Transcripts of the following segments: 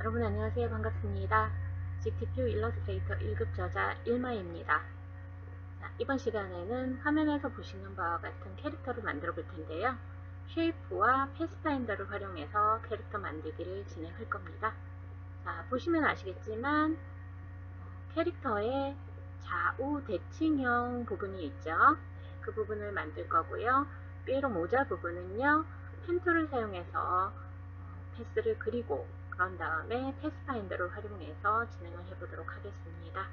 여러분 안녕하세요. 반갑습니다. GTQ 일러스트레이터 1급 저자 일마입니다. 이번 시간에는 화면에서 보시는 바와 같은 캐릭터를 만들어 볼 텐데요. 쉐이프와 패스파인더를 활용해서 캐릭터 만들기를 진행할 겁니다. 보시면 아시겠지만 캐릭터의 좌우 대칭형 부분이 있죠. 그 부분을 만들 거고요. 삐에로 모자 부분은요. 펜툴을 사용해서 패스를 그리고 그런 다음에 패스파인더를 활용해서 진행을 해보도록 하겠습니다.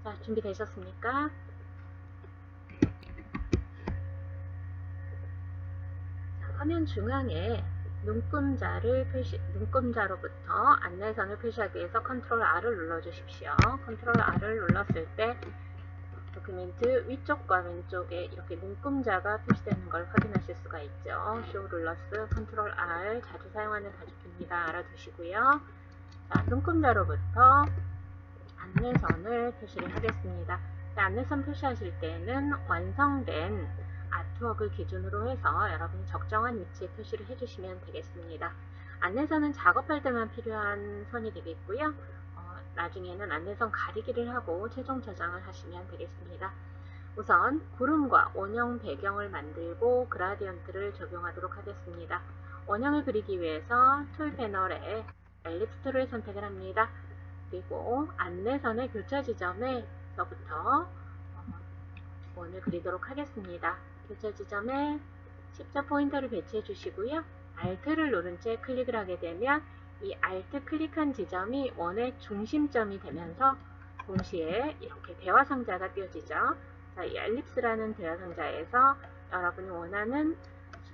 자, 준비되셨습니까? 자, 화면 중앙에 눈금자로부터 안내선을 표시하기 위해서 컨트롤 R을 눌러주십시오. 컨트롤 R을 눌렀을 때 도큐멘트 위쪽과 왼쪽에 이렇게 눈금자가 표시되는 걸 확인하실 수가 있죠. Show Rulers, 컨트롤 R 자주 사용하는 단축키입니다. 알아두시고요. 자, 눈금자로부터 안내선을 표시를 하겠습니다. 안내선 표시하실 때는 완성된 아트웍을 기준으로 해서 여러분이 적정한 위치에 표시를 해주시면 되겠습니다. 안내선은 작업할 때만 필요한 선이 되겠고요. 나중에는 안내선 가리기를 하고 최종 저장을 하시면 되겠습니다. 우선 구름과 원형 배경을 만들고 그라디언트를 적용하도록 하겠습니다. 원형을 그리기 위해서 툴 패널에 엘립스 툴을 선택을 합니다. 그리고 안내선의 교차 지점에서부터 원을 그리도록 하겠습니다. 교차 지점에 십자 포인터를 배치해 주시고요. Alt를 누른 채 클릭을 하게 되면 이 Alt 클릭한 지점이 원의 중심점이 되면서 동시에 이렇게 대화 상자가 띄어지죠. 자, 이 엘립스라는 대화 상자에서 여러분이 원하는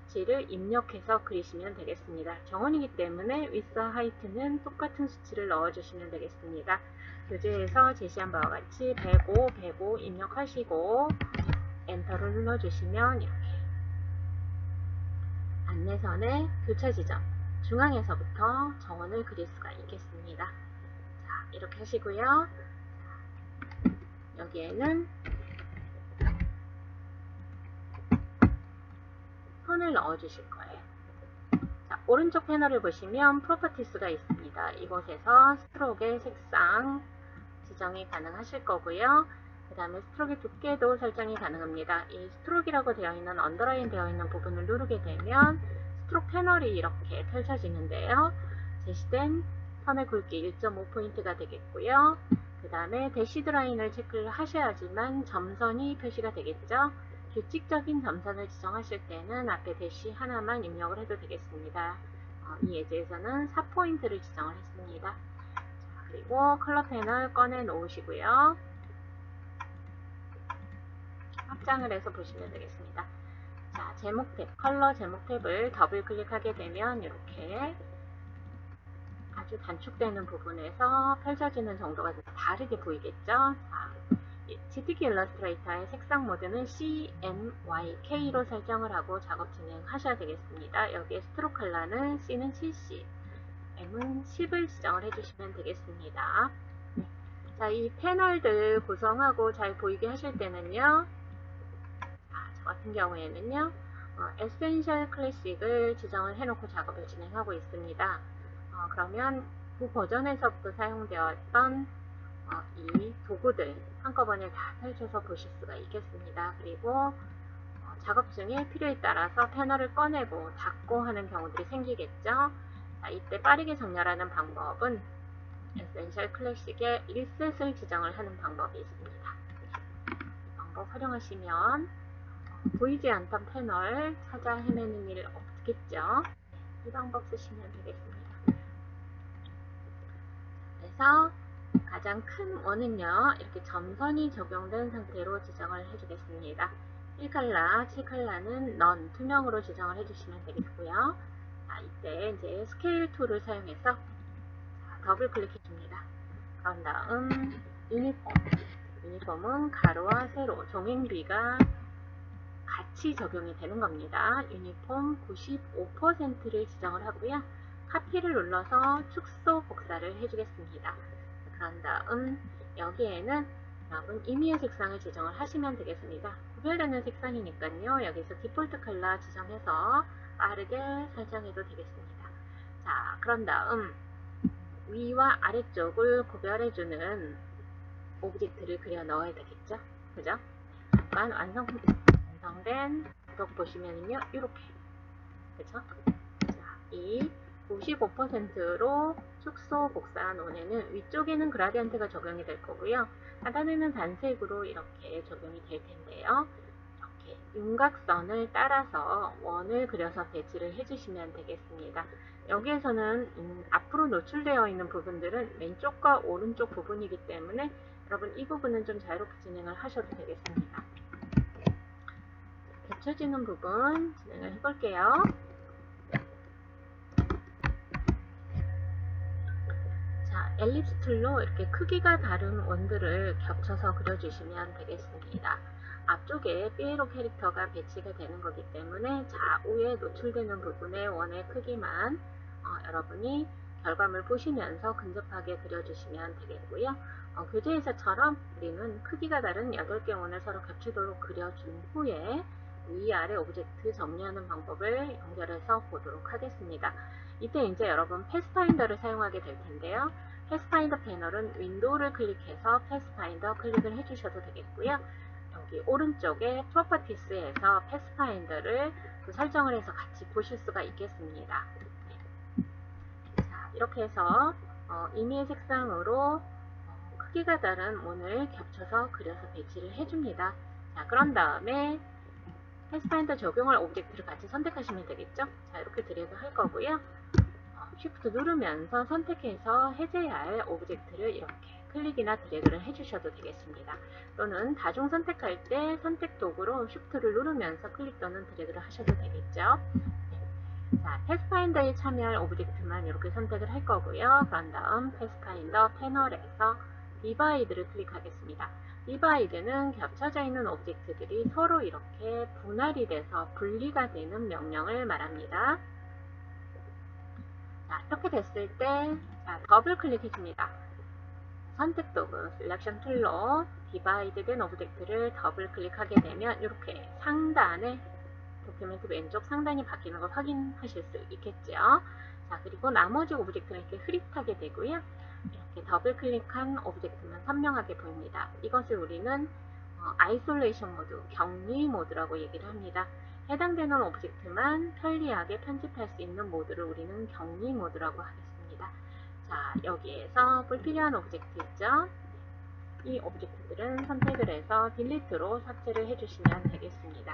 수치를 입력해서 그리시면 되겠습니다. 정원이기 때문에 width와 height는 똑같은 수치를 넣어주시면 되겠습니다. 교재에서 제시한 바와 같이 105, 105 입력하시고 엔터를 눌러주시면 이렇게 안내선의 교차 지점 중앙에서부터 정원을 그릴 수가 있겠습니다. 자, 이렇게 하시고요. 여기에는 선을 넣어 주실 거예요. 자, 오른쪽 패널을 보시면 프로퍼티스가 있습니다. 이곳에서 스트로크의 색상 지정이 가능하실 거고요. 그 다음에 스트로크의 두께도 설정이 가능합니다. 이 스트로크라고 되어 있는 언더라인 되어 있는 부분을 누르게 되면 스트로크 패널이 이렇게 펼쳐지는데요. 제시된 선의 굵기 1.5포인트가 되겠고요. 그 다음에 대시드 라인을 체크를 하셔야지만 점선이 표시가 되겠죠. 규칙적인 점선을 지정하실 때는 앞에 대시 하나만 입력을 해도 되겠습니다. 이 예제에서는 4포인트를 지정을 했습니다. 자, 그리고 컬러 패널 꺼내 놓으시고요. 확장을 해서 보시면 되겠습니다. 자, 제목 탭, 컬러 제목 탭을 더블 클릭하게 되면 이렇게 아주 단축되는 부분에서 펼쳐지는 정도가 다르게 보이겠죠? 자, GTK 일러스트레이터의 색상 모드는 CMYK로 설정을 하고 작업 진행하셔야 되겠습니다. 여기에 스트로크 컬러는 C는 70, M은 10을 지정을 해주시면 되겠습니다. 자, 이 패널들 구성하고 잘 보이게 하실 때는요. 저 같은 경우에는요. 에센셜 클래식을 지정을 해놓고 작업을 진행하고 있습니다. 그러면 그 버전에서부터 사용되었던 이 도구들 한꺼번에 다 펼쳐서 보실 수가 있겠습니다. 그리고 작업 중에 필요에 따라서 패널을 꺼내고 닫고 하는 경우들이 생기겠죠. 자, 이때 빠르게 정렬하는 방법은 에센셜 클래식의 1셋을 지정을 하는 방법이 있습니다. 이 방법 활용하시면 보이지 않던 패널 찾아 헤매는 일 없겠죠. 이 방법 쓰시면 되겠습니다. 그래서 가장 큰 원은요, 이렇게 점선이 적용된 상태로 지정을 해주겠습니다. 1칼라, 7칼라는 넌, 투명으로 지정을 해주시면 되겠고요. 자, 이때 이제 스케일 툴을 사용해서 더블 클릭해줍니다. 그런 다음 유니폼은 가로와 세로, 종횡비가 같이 적용이 되는 겁니다. 유니폼 95%를 지정을 하고요. 카피를 눌러서 축소 복사를 해주겠습니다. 그런 다음 여기에는 여러분 임의의 색상을 지정을 하시면 되겠습니다. 구별되는 색상이니까요. 여기서 디폴트 컬러 지정해서 빠르게 설정해도 되겠습니다. 자, 그런 다음 위와 아래쪽을 구별해주는 오브젝트를 그려 넣어야 되겠죠? 그죠? 잠깐 완성된 구독 보시면은요, 이렇게. 그죠? 자, 이 95%로 축소 복사한 원에는 위쪽에는 그라디언트가 적용이 될 거고요. 하단에는 단색으로 이렇게 적용이 될 텐데요. 이렇게 윤곽선을 따라서 원을 그려서 배치를 해주시면 되겠습니다. 여기에서는 앞으로 노출되어 있는 부분들은 왼쪽과 오른쪽 부분이기 때문에 여러분 이 부분은 좀 자유롭게 진행을 하셔도 되겠습니다. 겹쳐지는 부분 진행을 해볼게요. 자, 엘립스 툴로 이렇게 크기가 다른 원들을 겹쳐서 그려주시면 되겠습니다. 앞쪽에 삐에로 캐릭터가 배치가 되는 거기 때문에 좌우에 노출되는 부분의 원의 크기만 여러분이 결과물 보시면서 근접하게 그려주시면 되겠고요. 교재에서처럼 우리는 크기가 다른 8개 원을 서로 겹치도록 그려준 후에 위아래 오브젝트 정리하는 방법을 연결해서 보도록 하겠습니다. 이때 이제 여러분 패스파인더를 사용하게 될 텐데요. 패스파인더 패널은 윈도우를 클릭해서 패스파인더 클릭을 해주셔도 되겠고요. 여기 오른쪽에 프로퍼티스에서 패스파인더를 설정을 해서 같이 보실 수가 있겠습니다. 자, 이렇게 해서 임의의 색상으로 크기가 다른 원을 겹쳐서 그려서 배치를 해줍니다. 자, 그런 다음에 패스파인더 적용할 오브젝트를 같이 선택하시면 되겠죠? 자, 이렇게 드래그 할 거고요. Shift 누르면서 선택해서 해제해야 할 오브젝트를 이렇게 클릭이나 드래그를 해주셔도 되겠습니다. 또는 다중 선택할 때 선택 도구로 Shift를 누르면서 클릭 또는 드래그를 하셔도 되겠죠. 자, 패스파인더에 참여할 오브젝트만 이렇게 선택을 할 거고요. 그런 다음 패스파인더 패널에서 디바이드를 클릭하겠습니다. 디바이드는 겹쳐져 있는 오브젝트들이 서로 이렇게 분할이 돼서 분리가 되는 명령을 말합니다. 자, 이렇게 됐을 때 더블 클릭해줍니다. 선택 도구 셀렉션 툴로 디바이드 된 오브젝트를 더블 클릭하게 되면 이렇게 상단에 도큐멘트 왼쪽 상단이 바뀌는 걸 확인하실 수 있겠죠. 자, 그리고 나머지 오브젝트는 이렇게 흐릿하게 되고요. 이렇게 더블 클릭한 오브젝트만 선명하게 보입니다. 이것을 우리는 아이솔레이션 모드, 격리 모드라고 얘기를 합니다. 해당되는 오브젝트만 편리하게 편집할 수 있는 모드를 우리는 격리 모드라고 하겠습니다. 자, 여기에서 불필요한 오브젝트 있죠? 이 오브젝트들은 선택을 해서 딜리트로 삭제를 해주시면 되겠습니다.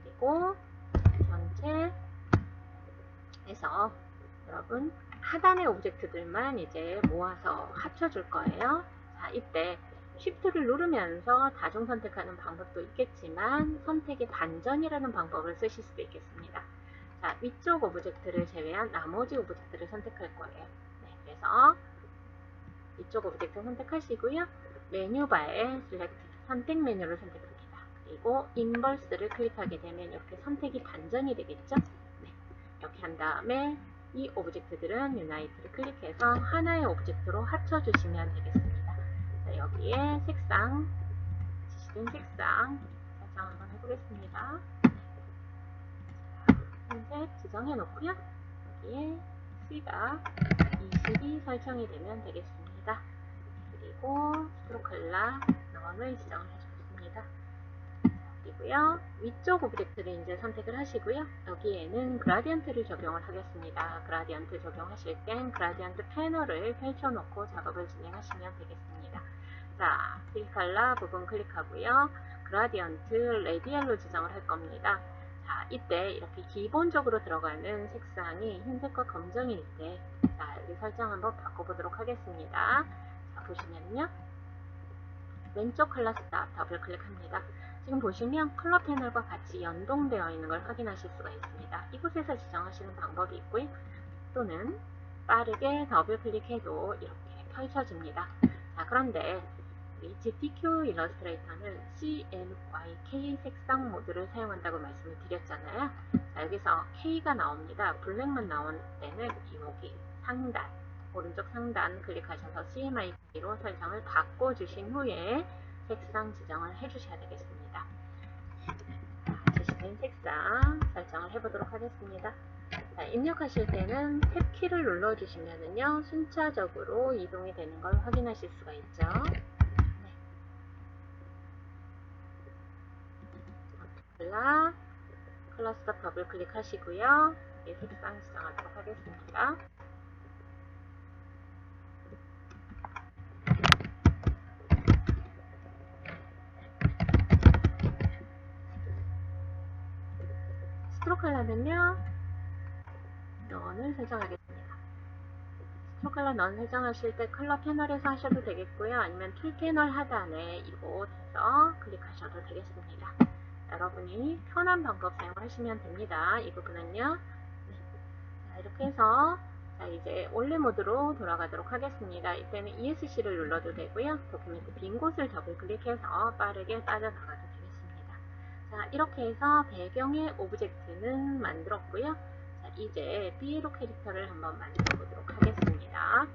그리고 전체에서 여러분 하단의 오브젝트들만 이제 모아서 합쳐줄 거예요. 자, 이때 Shift를 누르면서 다중 선택하는 방법도 있겠지만 선택의 반전이라는 방법을 쓰실 수도 있겠습니다. 자, 위쪽 오브젝트를 제외한 나머지 오브젝트를 선택할 거예요. 네, 그래서 위쪽 오브젝트 선택하시고요. 메뉴바에 Select 선택 메뉴를 선택합니다. 그리고 인버스를 클릭하게 되면 이렇게 선택이 반전이 되겠죠? 네, 이렇게 한 다음에 이 오브젝트들은 유나이트를 클릭해서 하나의 오브젝트로 합쳐주시면 되겠습니다. 자, 여기에 색상, 지시된 색상 설정 한번 해보겠습니다. 흰색 지정해 놓고요. 여기에 C가 20이 설정이 되면 되겠습니다. 그리고 스트로크 컬러 넌을 지정을 해주겠습니다. 그리고요, 위쪽 오브젝트를 이제 선택을 하시고요. 여기에는 그라디언트를 적용을 하겠습니다. 그라디언트 적용하실 땐 그라디언트 패널을 펼쳐놓고 작업을 진행하시면 되겠습니다. 자, 필 컬러 부분 클릭하고요. 그라디언트 레디얼로 지정을 할 겁니다. 자, 이때 이렇게 기본적으로 들어가는 색상이 흰색과 검정일 때, 자, 여기 설정 한번 바꿔보도록 하겠습니다. 자, 보시면요. 왼쪽 컬러 스탑 더블 클릭합니다. 지금 보시면 컬러 패널과 같이 연동되어 있는 걸 확인하실 수가 있습니다. 이곳에서 지정하시는 방법이 있고요. 또는 빠르게 더블 클릭해도 이렇게 펼쳐집니다. 자, 그런데 이 GTQ 일러스트레이터는 CMYK 색상 모드를 사용한다고 말씀을 드렸잖아요. 자, 여기서 K가 나옵니다. 블랙만 나온 때는 여기 상단, 오른쪽 상단 클릭하셔서 CMYK로 설정을 바꿔주신 후에 색상 지정을 해주셔야 되겠습니다. 지시된 색상 설정을 해보도록 하겠습니다. 자, 자, 입력하실 때는 탭키를 눌러주시면은요, 순차적으로 이동이 되는 걸 확인하실 수가 있죠. 네. 클러스터 더블 클릭하시고요. 여기 색상 지정하도록 하겠습니다. 스트로크 컬러는요, 넌을 설정하겠습니다. 스트로크 컬러 넌 설정하실 때 컬러 패널에서 하셔도 되겠고요. 아니면 툴 패널 하단에 이곳에서 클릭하셔도 되겠습니다. 여러분이 편한 방법 사용하시면 됩니다. 이 부분은요. 네. 자, 이렇게 해서 자, 이제 원래 모드로 돌아가도록 하겠습니다. 이때는 ESC를 눌러도 되고요. 도큐멘트 빈 곳을 더블 클릭해서 빠르게 빠져나가도 되겠습니다. 자, 이렇게 해서 배경의 오브젝트는 만들었고요. 자, 이제 삐에로 캐릭터를 한번 만들어 보도록 하겠습니다.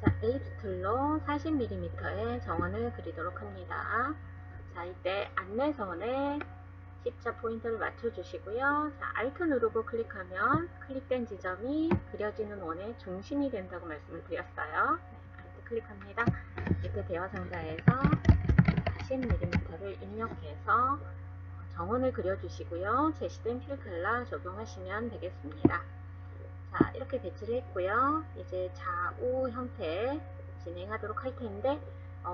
자, 엘립스 툴로 40mm의 정원을 그리도록 합니다. 자, 이때 안내선에 십자 포인트를 맞춰주시고요. 자, Alt 누르고 클릭하면 클릭된 지점이 그려지는 원의 중심이 된다고 말씀을 드렸어요. 네, Alt 클릭합니다. 이때 대화 상자에서 40mm를 입력해서 정원을 그려주시고요. 제시된 필 컬러 적용하시면 되겠습니다. 자, 이렇게 배치를 했고요. 이제 좌우 형태 진행하도록 할 텐데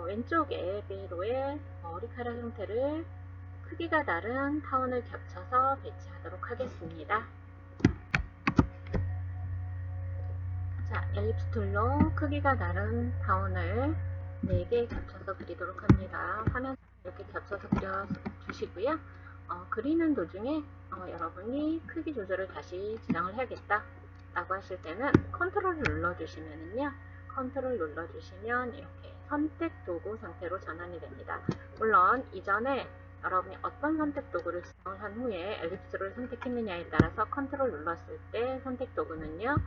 왼쪽에 베이로의 머리카락 형태를 크기가 다른 타원을 겹쳐서 배치하도록 하겠습니다. 자, 엘립스 툴로 크기가 다른 타원을 4개 겹쳐서 그리도록 합니다. 화면 이렇게 겹쳐서 그려주시고요. 그리는 도중에 여러분이 크기 조절을 다시 지정을 해야겠다 라고 하실 때는 컨트롤을 눌러주시면은요, 컨트롤 눌러주시면 이렇게 선택 도구 상태로 전환이 됩니다. 물론 이전에 여러분이 어떤 선택 도구를 지정을 한 후에 엘립스를 선택했느냐에 따라서 컨트롤 눌렀을 때 선택 도구는요,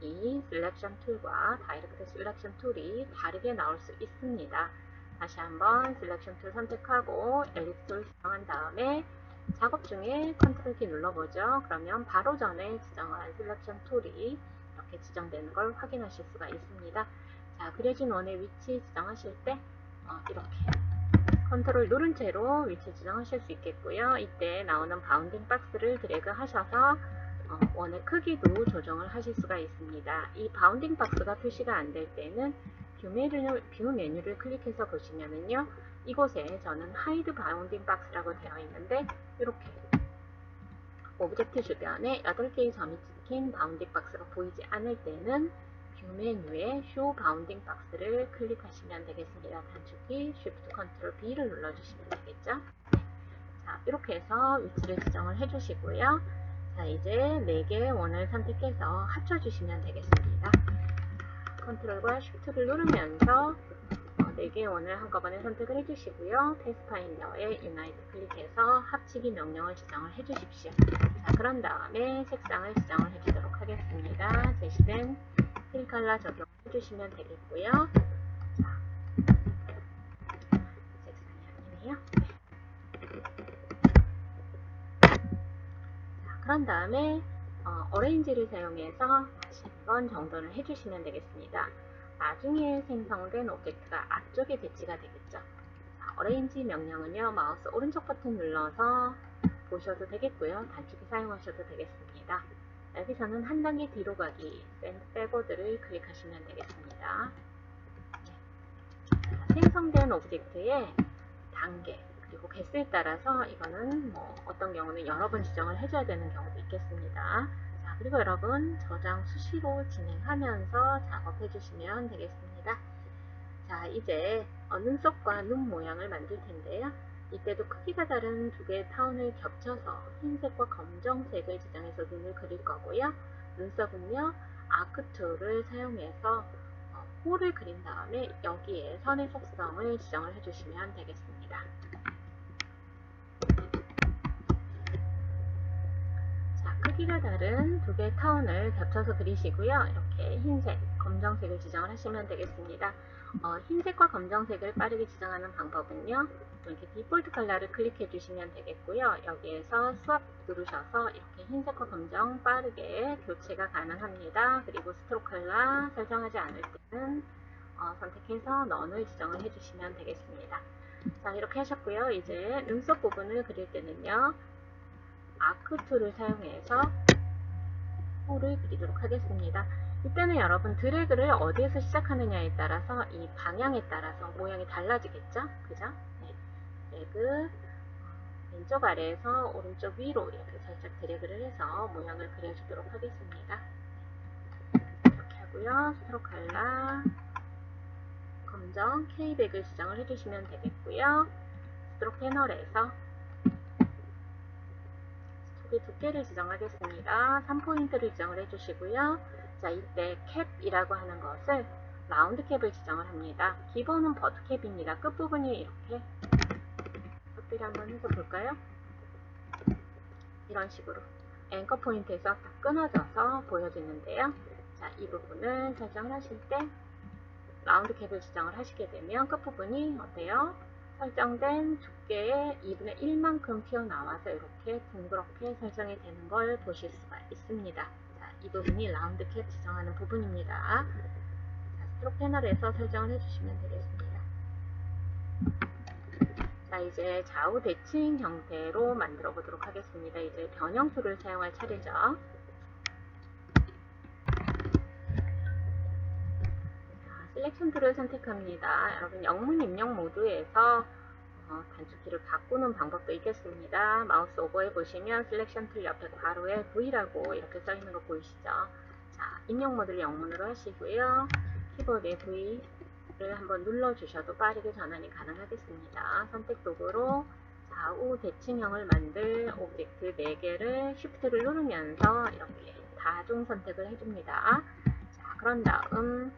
이 셀렉션 툴과 다이렉트 셀렉션 툴이 다르게 나올 수 있습니다. 다시 한번 셀렉션 툴 선택하고 엘립스를 지정한 다음에 작업 중에 컨트롤 키 눌러보죠. 그러면 바로 전에 지정한 셀렉션 툴이 이렇게 지정되는 걸 확인하실 수가 있습니다. 자, 그려진 원의 위치 지정하실 때 이렇게 컨트롤 누른 채로 위치 지정하실 수 있겠고요. 이때 나오는 바운딩 박스를 드래그 하셔서 원의 크기도 조정을 하실 수가 있습니다. 이 바운딩 박스가 표시가 안 될 때는 뷰 메뉴를 클릭해서 보시면은요, 이곳에 저는 하이드 바운딩 박스라고 되어 있는데 이렇게 오브젝트 주변에 8개의 점이 찍힌 바운딩 박스가 보이지 않을 때는 뷰 메뉴에 쇼 바운딩 박스를 클릭하시면 되겠습니다. 단축키 Shift Ctrl B를 눌러주시면 되겠죠. 네. 자, 이렇게 해서 위치를 지정을 해주시고요. 자, 이제 4개의 원을 선택해서 합쳐주시면 되겠습니다. 컨트롤과 Shift를 누르면서 4개의 원을 한꺼번에 선택을 해주시고요. 패스파인더에 Unite 클릭해서 합치기 명령을 지정을 해주십시오. 자, 그런 다음에 색상을 지정을 해주도록 하겠습니다. 제시된 필 컬러 적용을 해주시면 되겠고요. 자, 색상이 아니네요. 네. 자, 그런 다음에 어레인지를 사용해서 다시 한번 정돈을 해주시면 되겠습니다. 나중에 생성된 오브젝트가 앞쪽에 배치가 되겠죠. 자, 어레인지 명령은요, 마우스 오른쪽 버튼 눌러서 보셔도 되겠고요. 단축키 사용하셔도 되겠습니다. 여기서는 한 단계 뒤로 가기, 샌드 백워드를 클릭하시면 되겠습니다. 자, 생성된 오브젝트의 단계, 그리고 개수에 따라서 이거는 어떤 경우는 여러 번 지정을 해줘야 되는 경우도 있겠습니다. 자, 그리고 여러분 저장 수시로 진행하면서 작업해 주시면 되겠습니다. 자, 이제 눈썹과 눈 모양을 만들 텐데요. 이때도 크기가 다른 2개의 타원을 겹쳐서 흰색과 검정색을 지정해서 눈을 그릴 거고요. 눈썹은요, 아크 툴을 사용해서 홀을 그린 다음에 여기에 선의 속성을 지정을 해주시면 되겠습니다. 자, 크기가 크기가 다른 두 개의 타운을 겹쳐서 그리시고요. 이렇게 흰색, 검정색을 지정을 하시면 되겠습니다. 흰색과 검정색을 빠르게 지정하는 방법은요. 이렇게 디폴트 컬러를 클릭해 주시면 되겠고요. 여기에서 스왑 누르셔서 이렇게 흰색과 검정 빠르게 교체가 가능합니다. 그리고 스트로크 컬러 설정하지 않을 때는 선택해서 넌을 지정을 해주시면 되겠습니다. 자, 이렇게 하셨고요. 이제 눈썹 부분을 그릴 때는요. 아크 툴을 사용해서 코를 그리도록 하겠습니다. 이때는 여러분 드래그를 어디에서 시작하느냐에 따라서 이 방향에 따라서 모양이 달라지겠죠? 그죠? 네. 드래그 왼쪽 아래에서 오른쪽 위로 이렇게 살짝 드래그를 해서 모양을 그려주도록 하겠습니다. 이렇게 하고요. 스트로크 컬러 검정 K100을 지정을 해주시면 되겠고요. 스트로크 패널에서 스트로크 두께를 지정하겠습니다. 3포인트를 지정을 해주시고요. 자, 이때 캡이라고 하는 것을 라운드 캡을 지정을 합니다. 기본은 버드 캡입니다. 끝부분이 이렇게 껍질 한번 해서 볼까요? 이런 식으로 앵커 포인트에서 딱 끊어져서 보여지는데요. 자, 이 부분을 설정을 하실 때 라운드 캡을 지정을 하시게 되면 끝부분이 어때요? 설정된 두께의 2분의 1만큼 튀어나와서 이렇게 둥그렇게 설정이 되는 걸 보실 수가 있습니다. 자, 이 부분이 라운드 캡 지정하는 부분입니다. 자, 스트로크 패널에서 설정을 해주시면 되겠습니다. 자, 이제 좌우 대칭 형태로 만들어 보도록 하겠습니다. 이제 변형 툴을 사용할 차례죠. 셀렉션 툴을 선택합니다. 여러분 영문 입력 모드에서 단축키를 바꾸는 방법도 있겠습니다. 마우스 오버에 보시면 셀렉션 툴 옆에 괄호에 V라고 이렇게 써 있는 거 보이시죠? 자, 입력 모드를 영문으로 하시고요. 키보드에 V를 한번 눌러 주셔도 빠르게 전환이 가능하겠습니다. 선택 도구로 좌우 대칭형을 만들 오브젝트 4개를 Shift를 누르면서 이렇게 다중 선택을 해줍니다. 자, 그런 다음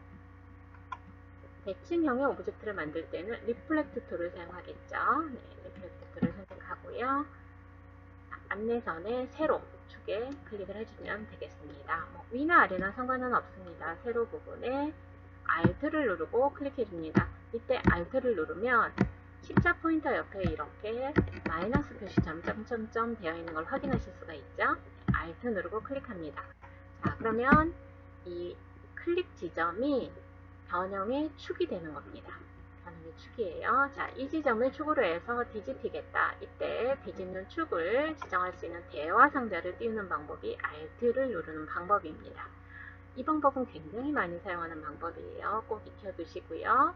대칭형의 오브젝트를 만들 때는 리플렉트 툴을 사용하겠죠. 네, 리플렉트 툴을 선택하고요. 안내선의 세로 축에 클릭을 해주면 되겠습니다. 위나 아래나 상관은 없습니다. 세로 부분에 Alt를 누르고 클릭해줍니다. 이때 Alt를 누르면 십자 포인터 옆에 이렇게 마이너스 표시 점점점점 되어 있는 걸 확인하실 수가 있죠. Alt 누르고 클릭합니다. 자, 그러면 이 클릭 지점이 변형의 축이 되는 겁니다. 변형의 축이에요. 자, 이 지점을 축으로 해서 뒤집히겠다. 이때 뒤집는 축을 지정할 수 있는 대화 상자를 띄우는 방법이 Alt를 누르는 방법입니다. 이 방법은 굉장히 많이 사용하는 방법이에요. 꼭 익혀두시고요.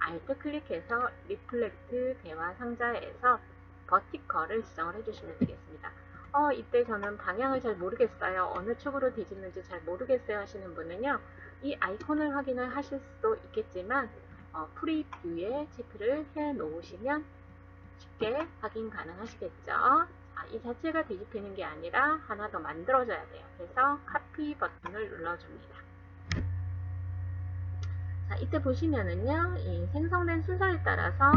Alt 클릭해서 리플렉트 대화 상자에서 버티컬을 지정을 해주시면 되겠습니다. 이때 저는 방향을 잘 모르겠어요. 어느 축으로 뒤집는지 잘 모르겠어요 하시는 분은요. 이 아이콘을 확인을 하실 수도 있겠지만 프리뷰에 체크를 해 놓으시면 쉽게 확인 가능하시겠죠. 자, 이 자체가 뒤집히는 게 아니라 하나 더 만들어줘야 돼요. 그래서 카피 버튼을 눌러줍니다. 자, 이때 보시면은요, 이 생성된 순서에 따라서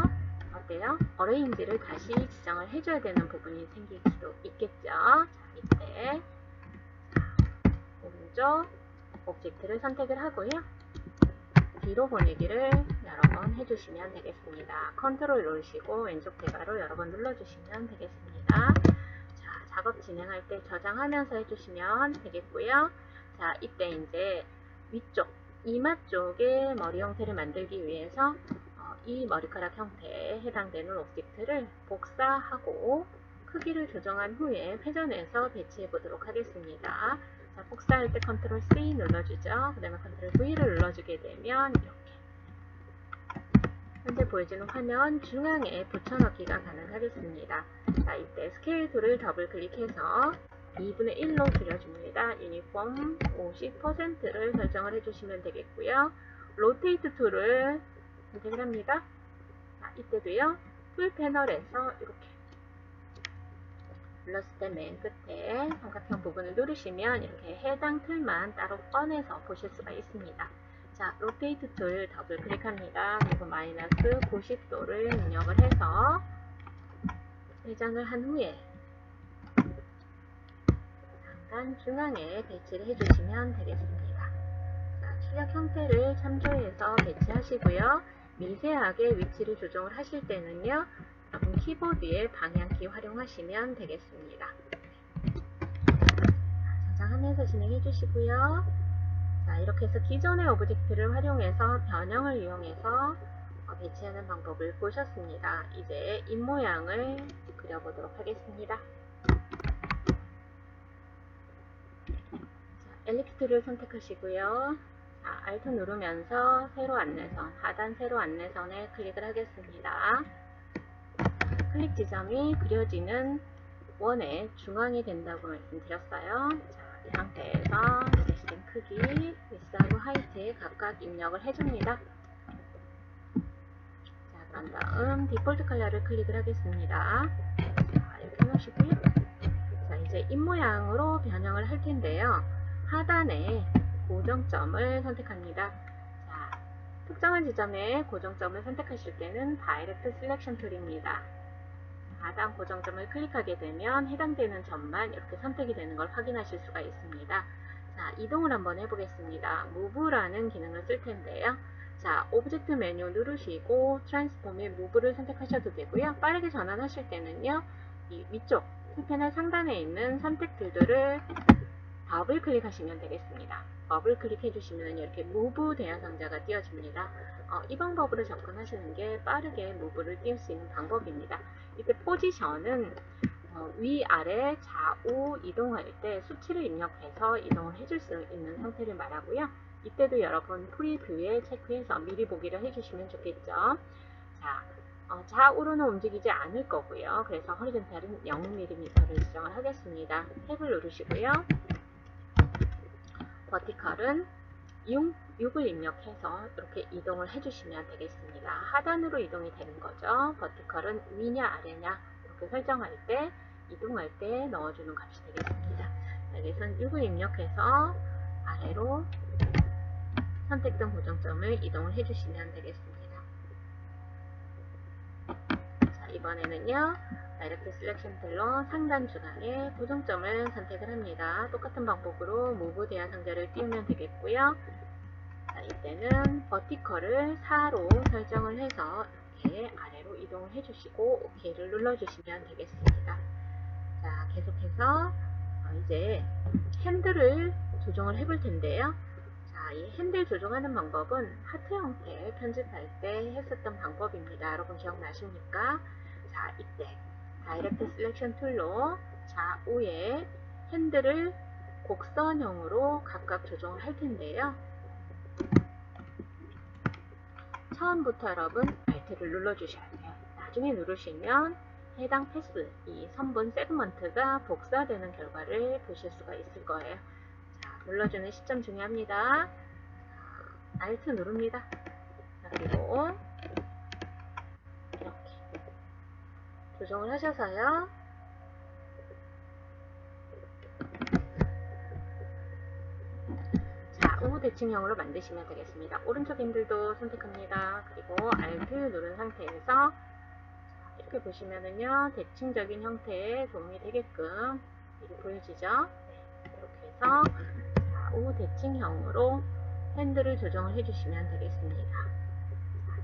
어때요? 어레인지를 다시 지정을 해줘야 되는 부분이 생길 수도 있겠죠. 자, 이때 오른쪽 오브젝트를 선택을 하고요. 뒤로 보내기를 여러 번 해주시면 되겠습니다. 컨트롤 누르시고 왼쪽 대괄호 여러 번 눌러주시면 되겠습니다. 자, 작업 진행할 때 저장하면서 해주시면 되겠고요. 자, 이때 이제 위쪽 이마 쪽의 머리 형태를 만들기 위해서 이 머리카락 형태에 해당되는 오브젝트를 복사하고 크기를 조정한 후에 회전해서 배치해 보도록 하겠습니다. 자, 복사할 때 컨트롤 C 눌러주죠. 그 다음에 컨트롤 V를 눌러주게 되면 이렇게 현재 보여지는 화면 중앙에 붙여넣기가 가능하겠습니다. 자, 이때 스케일 툴을 더블 클릭해서 2분의 1로 줄여줍니다. 유니폼 50%를 설정을 해주시면 되겠고요. 로테이트 툴을 선택을 합니다. 자, 이때도요. 툴 패널에서 이렇게 눌렀을 때 맨 끝에 삼각형 부분을 누르시면 이렇게 해당 틀만 따로 꺼내서 보실 수가 있습니다. 자, 로테이트 툴 더블 클릭합니다. 그리고 마이너스 90도를 입력을 해서 회전을 한 후에 상단 중앙에 배치를 해주시면 되겠습니다. 자, 출력 형태를 참조해서 배치하시고요. 미세하게 위치를 조정을 하실 때는요, 여러분 키보드의 방향키 활용하시면 되겠습니다. 저장하면서 진행해 주시고요. 자, 이렇게 해서 기존의 오브젝트를 활용해서 변형을 이용해서 배치하는 방법을 보셨습니다. 이제 입모양을 그려보도록 하겠습니다. 자, 엘립스를 선택하시고요. 자, Alt 누르면서 세로 안내선, 하단 세로 안내선에 클릭을 하겠습니다. 클릭 지점이 그려지는 원의 중앙이 된다고 말씀드렸어요. 자, 이 상태에서 제시된 크기, 위스하고 하이트에 각각 입력을 해줍니다. 자, 그런 다음 디폴트 컬러를 클릭을 하겠습니다. 자, 이렇게 해놓으시고요. 자, 이제 입모양으로 변형을 할 텐데요. 하단에 고정점을 선택합니다. 자, 특정한 지점에 고정점을 선택하실 때는 다이렉트 셀렉션 툴입니다. 하단 고정점을 클릭하게 되면 해당되는 점만 이렇게 선택이 되는 걸 확인하실 수가 있습니다. 자, 이동을 한번 해보겠습니다. Move라는 기능을 쓸 텐데요. 자, 오브젝트 메뉴 누르시고 트랜스폼의 Move를 선택하셔도 되고요. 빠르게 전환하실 때는요, 이 위쪽 틀패널 상단에 있는 선택들을 더블 클릭하시면 되겠습니다. 더블 클릭해 주시면 이렇게 무브 대화 상자가 띄어집니다. 이 방법으로 접근하시는 게 빠르게 무브를 띄울 수 있는 방법입니다. 이때 포지션은 위아래 좌우 이동할 때 수치를 입력해서 이동을 해줄 수 있는 상태를 말하고요. 이때도 여러분 프리뷰에 체크해서 미리 보기를 해주시면 좋겠죠. 자, 좌우로는 움직이지 않을 거고요. 그래서 허리젠탈은 0mm를 지정을 하겠습니다. 탭을 누르시고요. 버티컬은 6을 입력해서 이렇게 이동을 해주시면 되겠습니다. 하단으로 이동이 되는 거죠. 버티컬은 위냐 아래냐 이렇게 설정할 때, 이동할 때 넣어주는 값이 되겠습니다. 여기선 6을 입력해서 아래로 선택된 고정점을 이동을 해주시면 되겠습니다. 자, 이번에는요, 다이렉트 셀렉션 툴로 상단 중앙에 고정점을 선택을 합니다. 똑같은 방법으로 무브 대화 상자를 띄우면 되겠고요. 자, 이때는 버티컬을 4로 설정을 해서 이렇게 아래로 이동을 해주시고 OK를 눌러주시면 되겠습니다. 자, 계속해서 이제 핸들을 조정을 해볼 텐데요. 자, 이 핸들 조정하는 방법은 하트 형태 편집할 때 했었던 방법입니다. 여러분 기억나십니까? 자, 이때 다이렉트 셀렉션 툴로 좌우에 핸들을 곡선형으로 각각 조정을 할 텐데요. 처음부터 여러분 Alt를 눌러주셔야 돼요. 나중에 누르시면 해당 패스, 이 선분 세그먼트가 복사되는 결과를 보실 수가 있을 거예요. 자, 눌러주는 시점 중요합니다. Alt 누릅니다. 자, 그리고 이렇게 조정을 하셔서요. 좌우 대칭형으로 만드시면 되겠습니다. 오른쪽 핸들도 선택합니다. 그리고 Alt 누른 상태에서 이렇게 보시면은요, 대칭적인 형태에 도움이 되게끔 이렇게 보여지죠? 네, 이렇게 해서 좌우 대칭형으로 핸들을 조정을 해주시면 되겠습니다.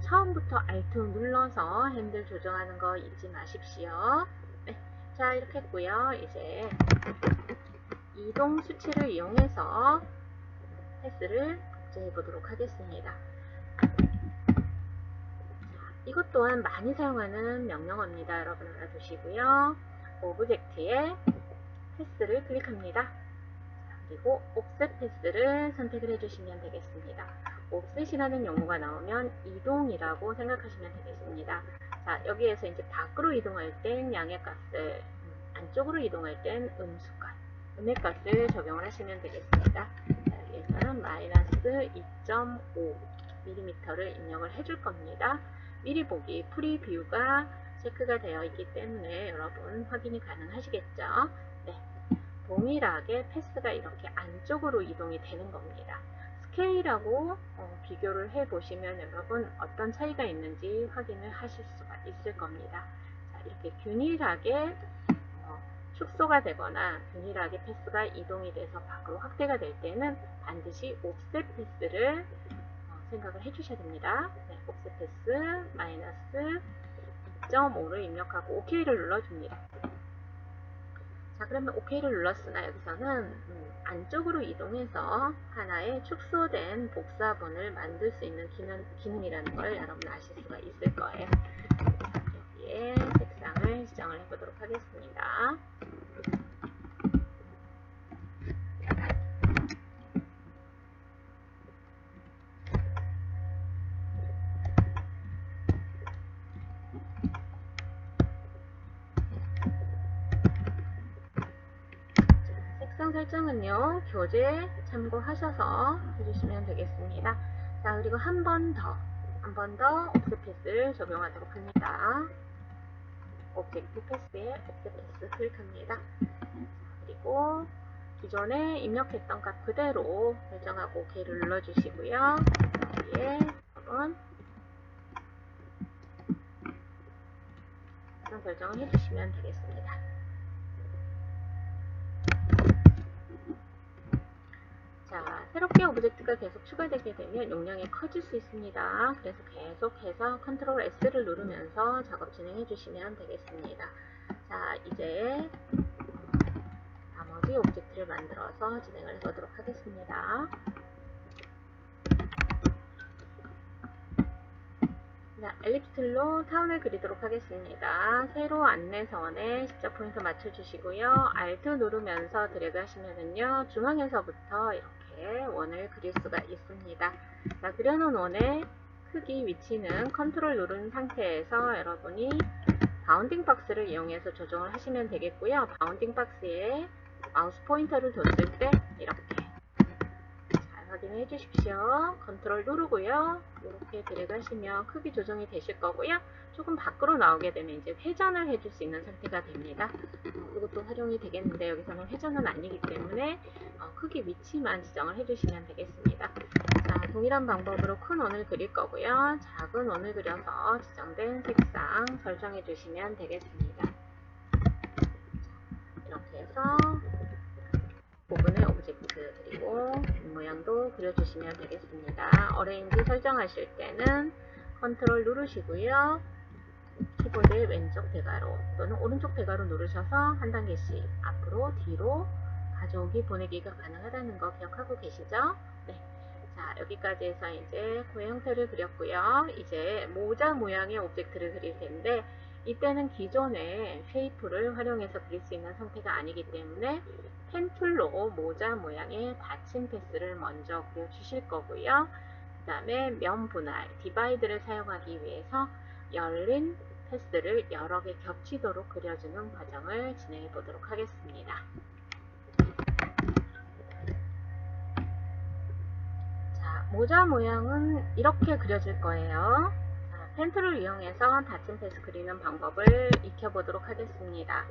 처음부터 Alt 눌러서 핸들 조정하는 거 잊지 마십시오. 네, 자, 이렇게 했고요. 이제 이동 수치를 이용해서 패스를 복제해 보도록 하겠습니다. 이것 또한 많이 사용하는 명령어입니다. 여러분 알아두시고요. 오브젝트에 패스를 클릭합니다. 그리고 옵셋 패스를 선택을 해주시면 되겠습니다. 옵셋이라는 용어가 나오면 이동이라고 생각하시면 되겠습니다. 자, 여기에서 이제 밖으로 이동할 땐 양의 값을, 안쪽으로 이동할 땐 음수값, 음의 값을 적용을 하시면 되겠습니다. 자, 여기에서는 마이너스 2.5mm를 입력을 해줄 겁니다. 미리 보기 프리뷰가 체크가 되어 있기 때문에 여러분 확인이 가능하시겠죠? 네, 동일하게 패스가 이렇게 안쪽으로 이동이 되는 겁니다. 스케일하고 비교를 해보시면 여러분 어떤 차이가 있는지 확인을 하실 수가 있을 겁니다. 자, 이렇게 균일하게 축소가 되거나 균일하게 패스가 이동이 돼서 밖으로 확대가 될 때는 반드시 옵셋 패스를 생각을 해주셔야 됩니다. 네, 옵셋 패스 마이너스 2.5를 입력하고 OK를 눌러줍니다. 자, 그러면 OK를 눌렀으나 여기서는 안쪽으로 이동해서 하나의 축소된 복사본을 만들 수 있는 기능이라는 걸 여러분 아실 수가 있을 거예요. 자, 여기에 색상을 지정을 해보도록 하겠습니다. 색상 설정은요, 교재 참고하셔서 해주시면 되겠습니다. 자, 그리고 한 번 더 옵셋 패스를 적용하도록 합니다. 오브젝트 패스에 옵셋 패스 클릭합니다. 그리고 기존에 입력했던 값 그대로 설정하고 OK를 눌러주시고요. 여기에 여러분 색상 설정을 해주시면 되겠습니다. 자, 새롭게 오브젝트가 계속 추가되게 되면 용량이 커질 수 있습니다. 그래서 계속해서 컨트롤 S를 누르면서 작업 진행해 주시면 되겠습니다. 자, 이제 나머지 오브젝트를 만들어서 진행을 해보도록 하겠습니다. 자, 엘립스 툴로 타운을 그리도록 하겠습니다. 세로 안내선에 십자 포인트 맞춰주시고요. Alt 누르면서 드래그 하시면은요, 중앙에서부터 이렇게 원을 그릴 수가 있습니다. 자, 그려놓은 원의 크기, 위치는 컨트롤 누른 상태에서 여러분이 바운딩 박스를 이용해서 조정을 하시면 되겠고요. 바운딩 박스에 마우스 포인터를 뒀을 때 이렇게 확인해 주십시오. 컨트롤 누르고요. 이렇게 드래그 하시면 크기 조정이 되실 거고요. 조금 밖으로 나오게 되면 이제 회전을 해줄 수 있는 상태가 됩니다. 이것도 활용이 되겠는데 여기서는 회전은 아니기 때문에 크기 위치만 지정을 해주시면 되겠습니다. 자, 동일한 방법으로 큰 원을 그릴 거고요. 작은 원을 그려서 지정된 색상 설정해 주시면 되겠습니다. 이렇게 해서 부분의 오브젝트 그리고 모양도 그려주시면 되겠습니다. 어레인지 설정하실 때는 컨트롤 누르시고요. 키보드 왼쪽 대괄호 또는 오른쪽 대괄호 누르셔서 한 단계씩 앞으로 뒤로 가져오기 보내기가 가능하다는 거 기억하고 계시죠? 네. 자, 여기까지 해서 이제 코의 형태를 그렸고요. 이제 모자 모양의 오브젝트를 그릴 텐데 이때는 기존의 쉐이프를 활용해서 그릴 수 있는 상태가 아니기 때문에 펜 툴로 모자 모양의 받침 패스를 먼저 그려주실 거고요. 그 다음에 면 분할, 디바이드를 사용하기 위해서 열린 패스를 여러 개 겹치도록 그려주는 과정을 진행해 보도록 하겠습니다. 자, 모자 모양은 이렇게 그려질 거예요. 펜 툴을 이용해서 닫힌 패스 그리는 방법을 익혀보도록 하겠습니다.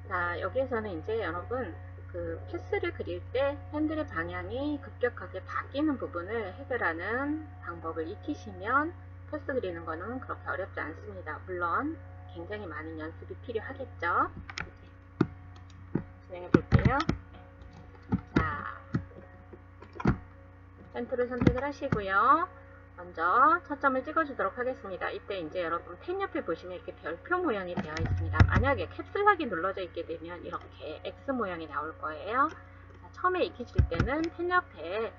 자, 여기에서는 이제 여러분 그 패스를 그릴 때 핸들의 방향이 급격하게 바뀌는 부분을 해결하는 방법을 익히시면 패스 그리는 거는 그렇게 어렵지 않습니다. 물론 굉장히 많은 연습이 필요하겠죠. 진행해 볼게요. 자, 펜 툴을 선택을 하시고요. 먼저 초점을 찍어주도록 하겠습니다. 이때 이제 여러분 펜 옆에 보시면 이렇게 별표 모양이 되어 있습니다. 만약에 캡슐락이 눌러져 있게 되면 이렇게 X 모양이 나올 거예요. 자, 처음에 익히실 때는 펜 옆에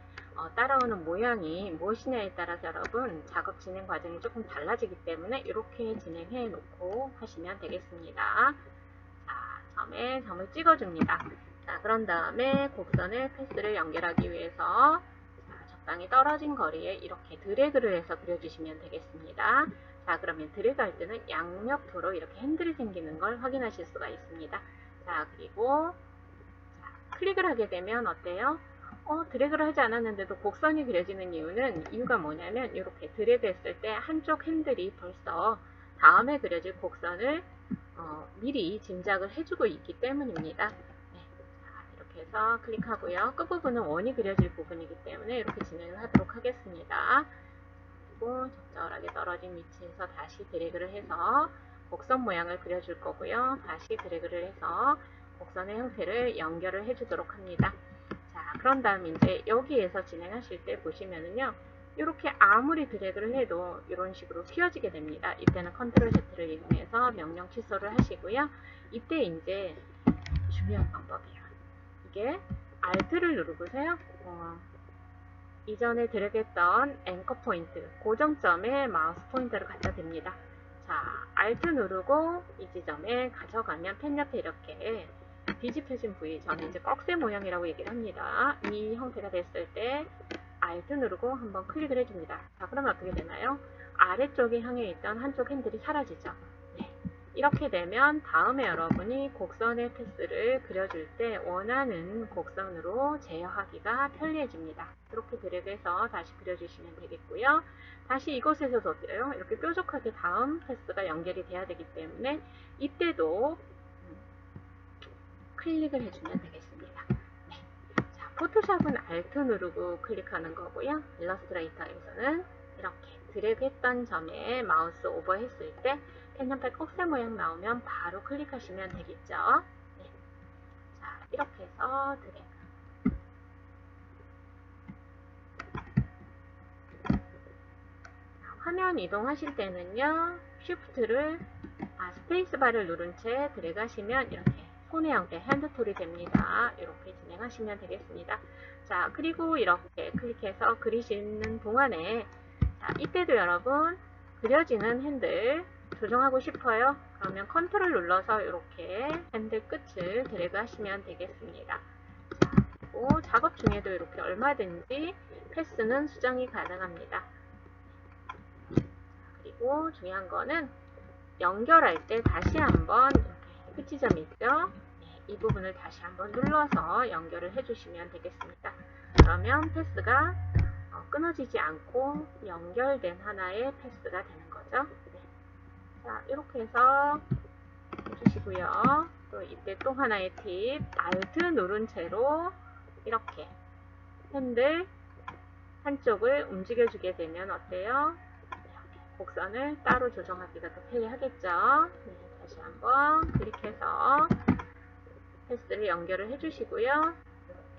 따라오는 모양이 무엇이냐에 따라서 여러분 작업 진행 과정이 조금 달라지기 때문에 이렇게 진행해 놓고 하시면 되겠습니다. 자, 처음에 점을 찍어줍니다. 자, 그런 다음에 곡선을 패스를 연결하기 위해서 적당히 떨어진 거리에 이렇게 드래그를 해서 그려주시면 되겠습니다. 자, 그러면 드래그 할 때는 양옆으로 이렇게 핸들이 생기는 걸 확인하실 수가 있습니다. 자, 그리고 클릭을 하게 되면 어때요? 드래그를 하지 않았는데도 곡선이 그려지는 이유가 뭐냐면 이렇게 드래그 했을 때 한쪽 핸들이 벌써 다음에 그려질 곡선을 미리 짐작을 해주고 있기 때문입니다. 해서 클릭하고요. 끝부분은 원이 그려질 부분이기 때문에 이렇게 진행을 하도록 하겠습니다. 그리고 적절하게 떨어진 위치에서 다시 드래그를 해서 곡선 모양을 그려줄 거고요. 다시 드래그를 해서 곡선의 형태를 연결을 해주도록 합니다. 자, 그런 다음 이제 여기에서 진행하실 때 보시면은요, 이렇게 아무리 드래그를 해도 이런 식으로 휘어지게 됩니다. 이때는 컨트롤 Z를 이용해서 명령 취소를 하시고요. 이때 이제 중요한 방법이에요. 이게 Alt를 누르고서요. 이전에 드래그했던 앵커 포인트, 고정점에 마우스 포인터를 갖다 댑니다. 자, Alt 누르고 이 지점에 가져가면 펜 옆에 이렇게 뒤집혀진 부위, 저는 이제 꺽쇠 모양이라고 얘기를 합니다. 이 형태가 됐을 때 Alt 누르고 한번 클릭을 해줍니다. 자, 그러면 어떻게 되나요? 아래쪽에 향해 있던 한쪽 핸들이 사라지죠. 네. 이렇게 되면 다음에 여러분이 곡선의 패스를 그려줄 때 원하는 곡선으로 제어하기가 편리해집니다. 이렇게 드래그해서 다시 그려주시면 되겠고요. 다시 이곳에서도 어때요? 이렇게 뾰족하게 다음 패스가 연결이 돼야 되기 때문에 이때도 클릭을 해주면 되겠습니다. 네. 자, 포토샵은 Alt 누르고 클릭하는 거고요. 일러스트레이터에서는 이렇게 드래그 했던 점에 마우스 오버 했을 때 펜 옆에 꺽쇠 모양 나오면 바로 클릭하시면 되겠죠. 네. 자, 이렇게 해서 드래그. 화면 이동하실 때는요, Shift를 스페이스바를 누른 채 드래그 하시면 이렇게 손의 형태, 핸드툴이 됩니다. 이렇게 진행하시면 되겠습니다. 자, 그리고 이렇게 클릭해서 그리시는 동안에, 자, 이때도 여러분 그려지는 핸들 조정하고 싶어요. 그러면 컨트롤 눌러서 이렇게 핸들 끝을 드래그 하시면 되겠습니다. 자, 그리고 작업 중에도 이렇게 얼마든지 패스는 수정이 가능합니다. 그리고 중요한 거는 연결할 때 다시 한번 이렇게 끝지점이 있죠. 네, 이 부분을 다시 한번 눌러서 연결을 해주시면 되겠습니다. 그러면 패스가 끊어지지 않고 연결된 하나의 패스가 되는 거죠. 네. 자, 이렇게 해서 해주시고요. 또 이때 또 하나의 팁, Alt 누른 채로 이렇게 핸들 한쪽을 움직여주게 되면 어때요? 곡선을 따로 조정하기가 더 편리하겠죠. 네, 다시 한번 클릭해서 패스를 연결을 해주시고요.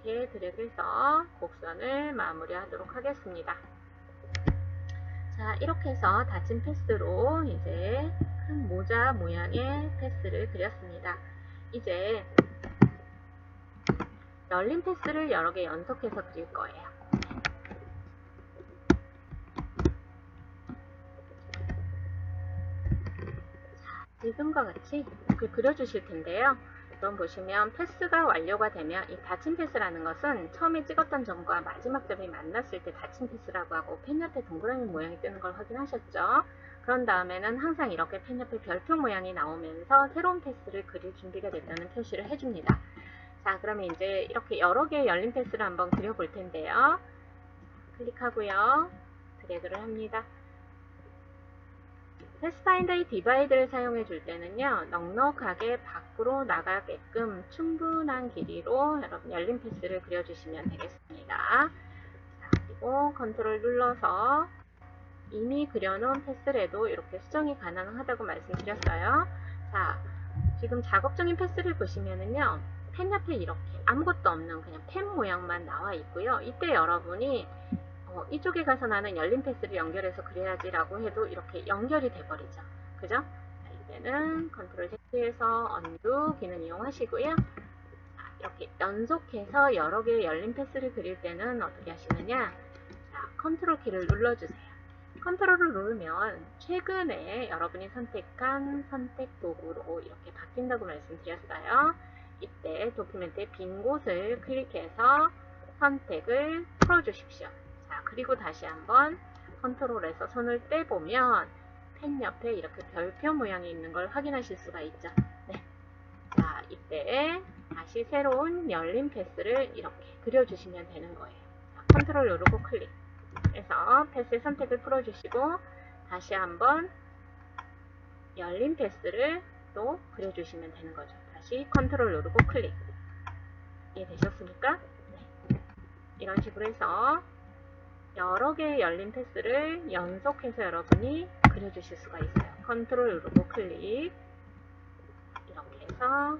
이렇게 드래그해서 곡선을 마무리하도록 하겠습니다. 자, 이렇게 해서 닫힌 패스로 이제 큰 모자 모양의 패스를 그렸습니다. 이제 열린 패스를 여러 개 연속해서 그릴 거예요. 지금과 같이 이렇게 그려주실 텐데요. 그럼 보시면 패스가 완료가 되면 이 닫힌 패스라는 것은 처음에 찍었던 점과 마지막 점이 만났을 때 닫힌 패스라고 하고 펜 옆에 동그라미 모양이 뜨는 걸 확인하셨죠? 그런 다음에는 항상 이렇게 펜 옆에 별표 모양이 나오면서 새로운 패스를 그릴 준비가 됐다는 표시를 해줍니다. 자, 그러면 이제 이렇게 여러 개의 열린 패스를 한번 그려볼 텐데요. 클릭하고요. 드래그를 합니다. 패스파인더의 디바이드를 사용해 줄 때는요, 넉넉하게 밖으로 나가게끔 충분한 길이로 여러분 열린 패스를 그려주시면 되겠습니다. 자, 그리고 컨트롤 눌러서 이미 그려놓은 패스라도 이렇게 수정이 가능하다고 말씀드렸어요. 자, 지금 작업 중인 패스를 보시면은요, 펜 옆에 이렇게 아무것도 없는 그냥 펜 모양만 나와 있고요. 이때 여러분이 이쪽에 가서 나는 열린 패스를 연결해서 그려야지 라고 해도 이렇게 연결이 돼버리죠. 그죠? 자, 이때는 컨트롤 Z에서 언두 기능 이용하시고요. 자, 이렇게 연속해서 여러 개의 열린 패스를 그릴 때는 어떻게 하시느냐? 자, 컨트롤 키를 눌러주세요. 컨트롤을 누르면 최근에 여러분이 선택한 선택 도구로 이렇게 바뀐다고 말씀드렸어요. 이때 도큐멘트의 빈 곳을 클릭해서 선택을 풀어주십시오. 자, 그리고 다시 한번 컨트롤에서 손을 떼보면 펜 옆에 이렇게 별표 모양이 있는 걸 확인하실 수가 있죠. 네. 자, 이때 다시 새로운 열린 패스를 이렇게 그려주시면 되는 거예요. 자, 컨트롤 누르고 클릭 해서 패스의 선택을 풀어주시고 다시 한번 열린 패스를 또 그려주시면 되는 거죠. 다시 컨트롤 누르고 클릭. 이해되셨습니까? 네. 이런 식으로 해서 여러 개의 열린 패스를 연속해서 여러분이 그려주실 수가 있어요. 컨트롤 누르고 클릭. 이렇게 해서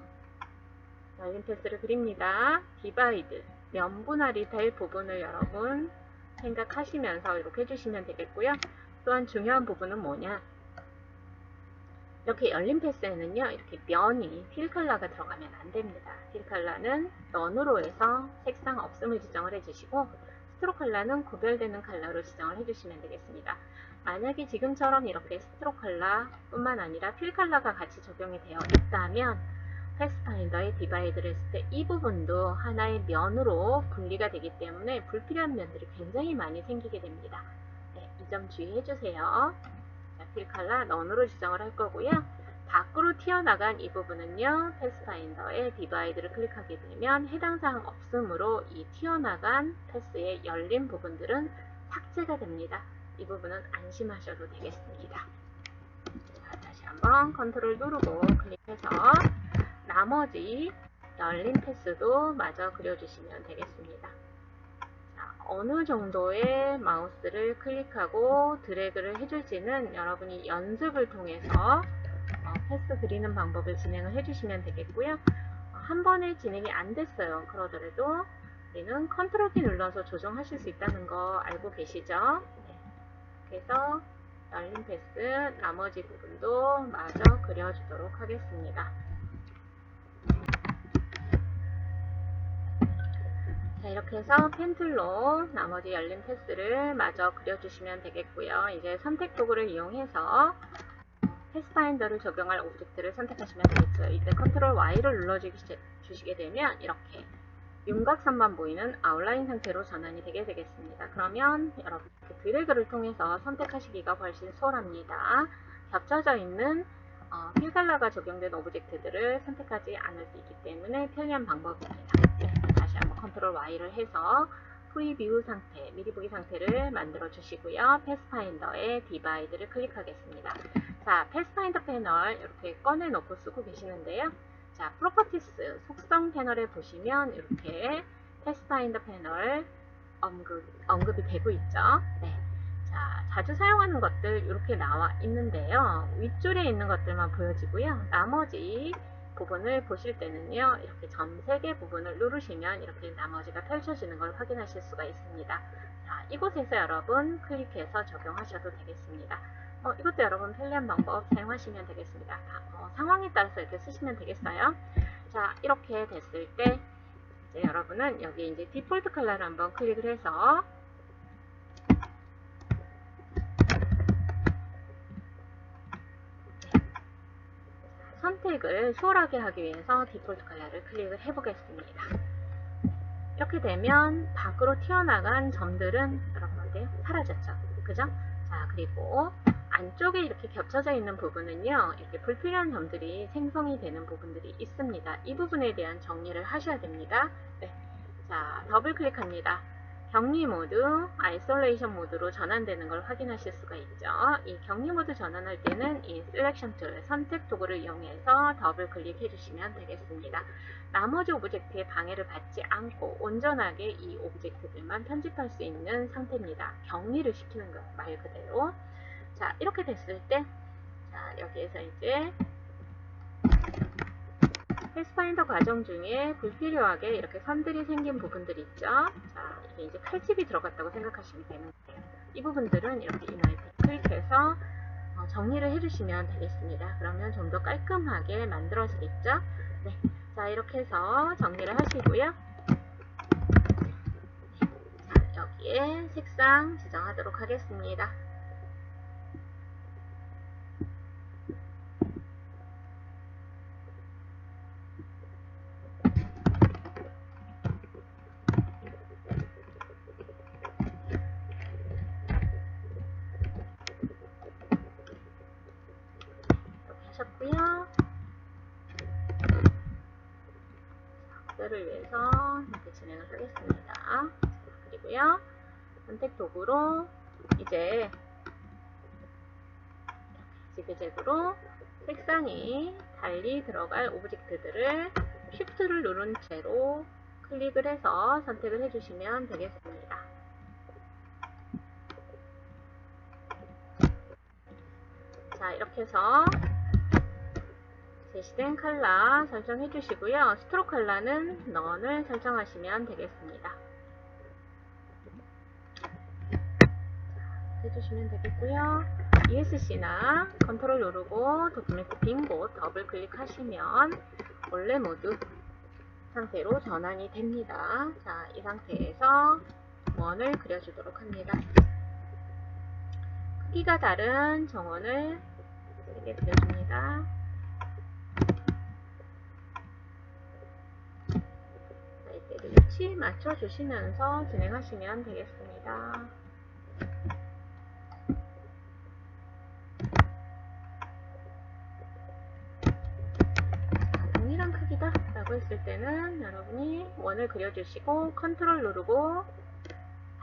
열린 패스를 그립니다. 디바이드, 면분할이 될 부분을 여러분 생각하시면서 이렇게 해주시면 되겠고요. 또한 중요한 부분은 뭐냐, 이렇게 열린 패스에는요, 이렇게 면이 필 컬러가 들어가면 안 됩니다. 필 컬러는 넌으로 해서 색상 없음을 지정을 해주시고, 스트로크 컬러는 구별되는 컬러로 지정을 해주시면 되겠습니다. 만약에 지금처럼 이렇게 스트로크 컬러 뿐만 아니라 필 컬러가 같이 적용이 되어 있다면 패스파인더에 디바이드를 했을 때 이 부분도 하나의 면으로 분리가 되기 때문에 불필요한 면들이 굉장히 많이 생기게 됩니다. 네, 이 점 주의해 주세요. 필 컬러 넌으로 지정을 할 거고요. 밖으로 튀어나간 이 부분은요, 패스파인더에 디바이드를 클릭하게 되면 해당 사항 없음으로 이 튀어나간 패스의 열린 부분들은 삭제가 됩니다. 이 부분은 안심하셔도 되겠습니다. 자, 다시 한번 컨트롤 누르고 클릭해서 나머지 열린 패스도 마저 그려주시면 되겠습니다. 자, 어느 정도의 마우스를 클릭하고 드래그를 해줄지는 여러분이 연습을 통해서 패스 그리는 방법을 진행을 해주시면 되겠고요. 한 번에 진행이 안 됐어요. 그러더라도 우리는 컨트롤 키 눌러서 조정하실 수 있다는 거 알고 계시죠? 네. 그래서 열린 패스 나머지 부분도 마저 그려주도록 하겠습니다. 자, 이렇게 해서 펜툴로 나머지 열린 패스를 마저 그려주시면 되겠고요. 이제 선택 도구를 이용해서 패스파인더를 적용할 오브젝트를 선택하시면 되겠죠. 이때 컨트롤 Y를 눌러주시게 되면 이렇게 윤곽선만 보이는 아웃라인 상태로 전환이 되게 되겠습니다. 그러면 여러분 드래그를 통해서 선택하시기가 훨씬 수월합니다. 겹쳐져 있는 필 컬러가 적용된 오브젝트들을 선택하지 않을 수 있기 때문에 편리한 방법입니다. 네, 다시 한번 컨트롤 Y를 해서 프리뷰 상태, 미리 보기 상태를 만들어 주시고요. 패스파인더에 디바이드를 클릭하겠습니다. 자, 패스파인더 패널 이렇게 꺼내놓고 쓰고 계시는데요. 자, 프로퍼티스 속성 패널에 보시면 이렇게 패스파인더 패널 언급이 되고 있죠. 네. 자, 자주 사용하는 것들 이렇게 나와 있는데요. 윗줄에 있는 것들만 보여지고요. 나머지 부분을 보실 때는요, 이렇게 점 3개 부분을 누르시면 이렇게 나머지가 펼쳐지는 걸 확인하실 수가 있습니다. 자, 이곳에서 여러분 클릭해서 적용하셔도 되겠습니다. 이것도 여러분 편리한 방법 사용하시면 되겠습니다. 상황에 따라서 이렇게 쓰시면 되겠어요. 자, 이렇게 됐을 때 이제 여러분은 여기 이제 디폴트 컬러를 한번 클릭을 해서 선택을 수월하게 하기 위해서 디폴트 컬러를 클릭을 해보겠습니다. 이렇게 되면 밖으로 튀어나간 점들은 여러분 어때요? 사라졌죠? 그죠? 자, 그리고 안쪽에 이렇게 겹쳐져 있는 부분은요, 이렇게 불필요한 점들이 생성이 되는 부분들이 있습니다. 이 부분에 대한 정리를 하셔야 됩니다. 네. 자, 더블 클릭합니다. 격리 모드, 아이솔레이션 모드로 전환되는 걸 확인하실 수가 있죠. 이 격리 모드 전환할 때는 이 셀렉션 툴, 선택 도구를 이용해서 더블 클릭해 주시면 되겠습니다. 나머지 오브젝트에 방해를 받지 않고 온전하게 이 오브젝트들만 편집할 수 있는 상태입니다. 격리를 시키는 것 말 그대로. 자, 이렇게 됐을 때, 자, 여기에서 이제 패스파인더 과정 중에 불필요하게 이렇게 선들이 생긴 부분들이 있죠. 자, 이게 이제 칼집이 들어갔다고 생각하시면 되는데요. 이 부분들은 이렇게 이너에 클릭해서 정리를 해주시면 되겠습니다. 그러면 좀 더 깔끔하게 만들어지겠죠. 네, 자, 이렇게 해서 정리를 하시고요. 자, 여기에 색상 지정하도록 하겠습니다. 하셨고요. 그대를 위해서 이렇게 진행을 하겠습니다. 그리고요, 선택 도구로 이제 지그재그로 색상이 달리 들어갈 오브젝트들을 Shift를 누른 채로 클릭을 해서 선택을 해주시면 되겠습니다. 자, 이렇게 해서 제시된 컬러 설정해 주시고요. 스트로크 컬러는 넌을 설정하시면 되겠습니다. 해주시면 되겠고요. ESC나 컨트롤 누르고 도큐멘트 빈 곳 더블 클릭하시면 원래 모드 상태로 전환이 됩니다. 자, 이 상태에서 원을 그려주도록 합니다. 크기가 다른 정원을 3개 그려줍니다. 자, 이때도 위치 맞춰주시면서 진행하시면 되겠습니다. 동일한 크기다 라고 했을 때는 여러분이 원을 그려주시고 컨트롤 누르고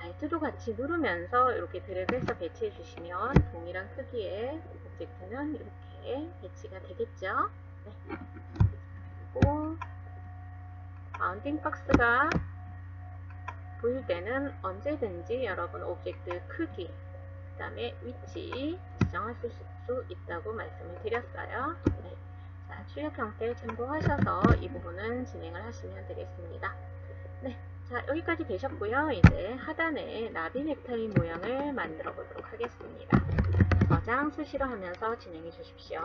Alt도 같이 누르면서 이렇게 드래그해서 배치해 주시면 동일한 크기의 오브젝트는 이렇게 배치가 되겠죠. 네. 그리고 바운딩 박스가 보일 때는 언제든지 여러분 오브젝트 크기, 그 다음에 위치 지정하실 수 있다고 말씀을 드렸어요. 네. 자, 출력 형태 참고하셔서 이 부분은 진행을 하시면 되겠습니다. 네. 자, 여기까지 되셨고요. 이제 하단에 나비 넥타이 모양을 만들어 보도록 하겠습니다. 저장 수시로 하면서 진행해 주십시오.